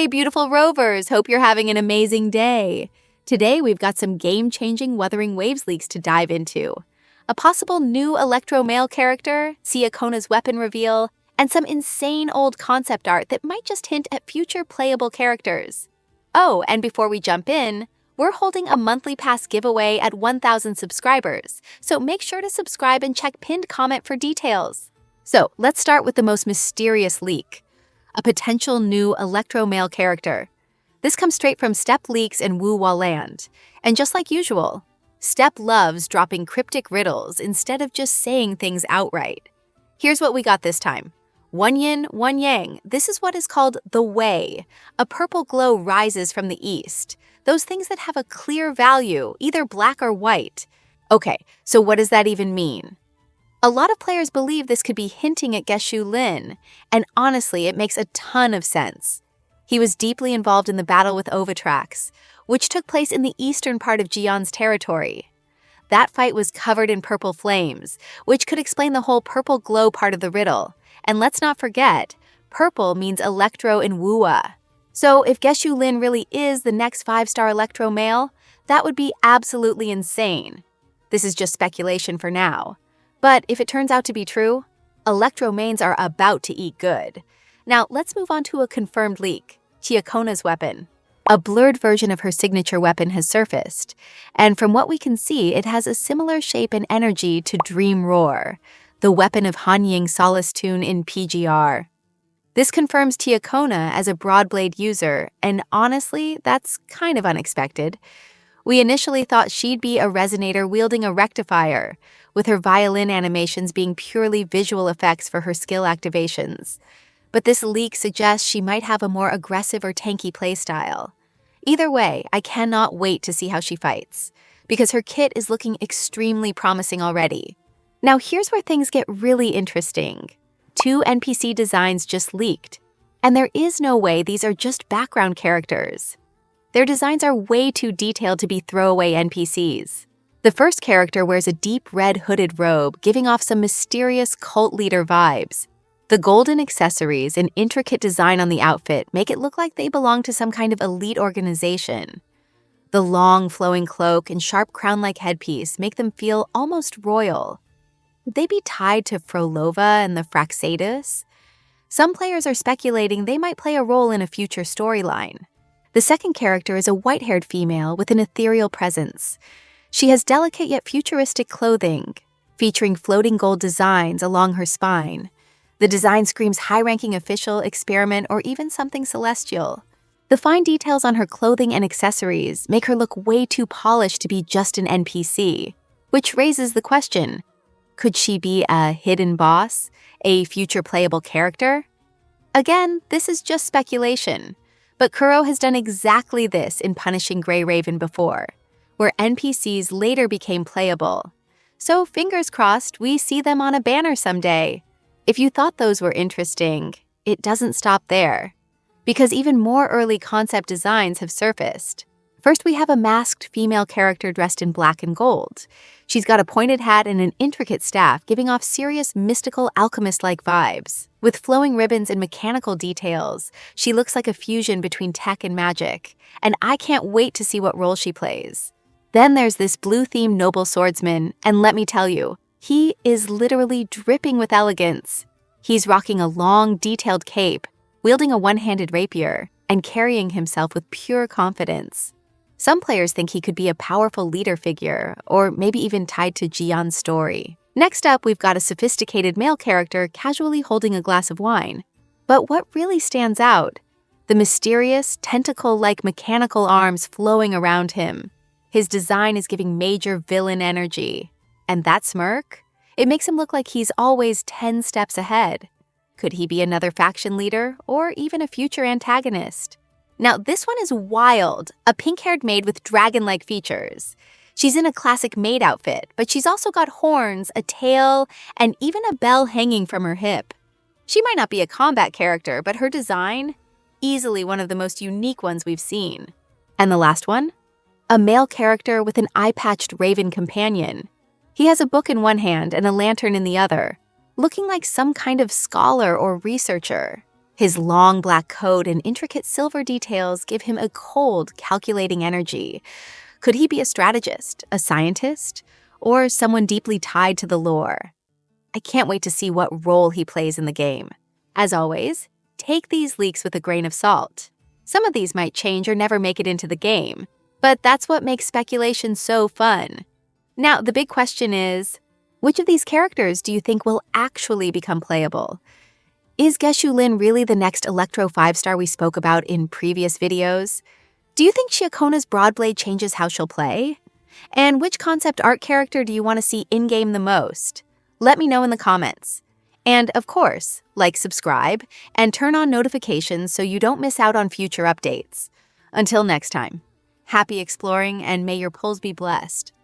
Hey, beautiful Rovers! Hope you're having an amazing day. Today, we've got some game-changing Wuthering Waves leaks to dive into. A possible new Electro male character, Ciaccona'S weapon reveal, and some insane old concept art that might just hint at future playable characters. Oh, and before we jump in, we're holding a monthly pass giveaway at 1,000 subscribers, so make sure to subscribe and check pinned comment for details. So, let's start with the most mysterious leak. A potential new Electro male character. This comes straight from Step Leaks and WuWa land. And just like usual, Step loves dropping cryptic riddles instead of just saying things outright. Here's what we got this time. One yin, one yang. This is what is called the way. A purple glow rises from the east. Those things that have a clear value, either black or white. Okay, so what does that even mean? A lot of players believe this could be hinting at Geshu Lin, and honestly, it makes a ton of sense. He was deeply involved in the battle with Rovers, which took place in the eastern part of Ciaccona'S territory. That fight was covered in purple flames, which could explain the whole purple glow part of the riddle. And let's not forget, purple means Electro in WuWa. So if Geshu Lin really is the next 5-star Electro male, that would be absolutely insane. This is just speculation for now. But if it turns out to be true, Electro mains are about to eat good. Now, let's move on to a confirmed leak, Ciaccona'S weapon. A blurred version of her signature weapon has surfaced, and from what we can see, it has a similar shape and energy to Dream Roar, the weapon of Hanying Solace Tune in PGR. This confirms Ciaccona as a broadblade user, and honestly, that's kind of unexpected. We initially thought she'd be a resonator wielding a rectifier, with her violin animations being purely visual effects for her skill activations. But this leak suggests she might have a more aggressive or tanky playstyle. Either way, I cannot wait to see how she fights, because her kit is looking extremely promising already. Now here's where things get really interesting. 2 NPC designs just leaked, and there is no way these are just background characters. Their designs are way too detailed to be throwaway NPCs. The first character wears a deep red hooded robe, giving off some mysterious cult leader vibes. The golden accessories and intricate design on the outfit make it look like they belong to some kind of elite organization. The long, flowing cloak and sharp crown-like headpiece make them feel almost royal. Would they be tied to Frolova and the Resonators? Some players are speculating they might play a role in a future storyline. The second character is a white-haired female with an ethereal presence. She has delicate yet futuristic clothing, featuring floating gold designs along her spine. The design screams high-ranking official, experiment, or even something celestial. The fine details on her clothing and accessories make her look way too polished to be just an NPC, which raises the question, could she be a hidden boss, a future playable character? Again, this is just speculation. But Kuro has done exactly this in Punishing Grey Raven before, where NPCs later became playable. So fingers crossed we see them on a banner someday. If you thought those were interesting, it doesn't stop there, because even more early concept designs have surfaced. First, we have a masked female character dressed in black and gold. She's got a pointed hat and an intricate staff, giving off serious mystical alchemist-like vibes. With flowing ribbons and mechanical details, she looks like a fusion between tech and magic, and I can't wait to see what role she plays. Then there's this blue-themed noble swordsman, and let me tell you, he is literally dripping with elegance. He's rocking a long, detailed cape, wielding a one-handed rapier, and carrying himself with pure confidence. Some players think he could be a powerful leader figure, or maybe even tied to Jian's story. Next up, we've got a sophisticated male character casually holding a glass of wine. But what really stands out? The mysterious, tentacle-like mechanical arms flowing around him. His design is giving major villain energy. And that smirk? It makes him look like he's always 10 steps ahead. Could he be another faction leader, or even a future antagonist? Now, this one is wild, a pink-haired maid with dragon-like features. She's in a classic maid outfit, but she's also got horns, a tail, and even a bell hanging from her hip. She might not be a combat character, but her design? Easily one of the most unique ones we've seen. And the last one? A male character with an eye-patched raven companion. He has a book in one hand and a lantern in the other, looking like some kind of scholar or researcher. His long black coat and intricate silver details give him a cold, calculating energy. Could he be a strategist, a scientist, or someone deeply tied to the lore? I can't wait to see what role he plays in the game. As always, take these leaks with a grain of salt. Some of these might change or never make it into the game, but that's what makes speculation so fun. Now, the big question is, which of these characters do you think will actually become playable? Is Geshu Lin really the next Electro 5-star we spoke about in previous videos? Do you think Ciaccona'S broadblade changes how she'll play? And which concept art character do you want to see in-game the most? Let me know in the comments. And of course, like, subscribe, and turn on notifications so you don't miss out on future updates. Until next time, happy exploring and may your pulls be blessed.